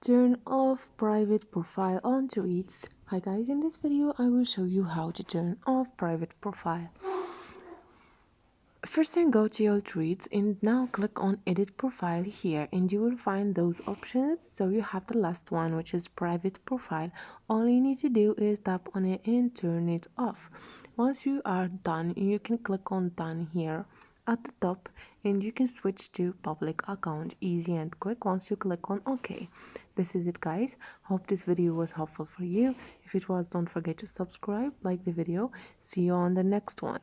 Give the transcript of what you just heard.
Turn off private profile on tweets. Hi guys, in this video I will show you how to turn off private profile. First thing, go to your tweets and now click on edit profile here and you will find those options. So you have the last one, which is private profile. All you need to do is tap on it and turn it off. Once you are done, you can click on done here at the top and you can switch to public account. Easy and quick once you click on OK. This is it guys. Hope this video was helpful for you. If it was, don't forget to subscribe, like the video. See you on the next one.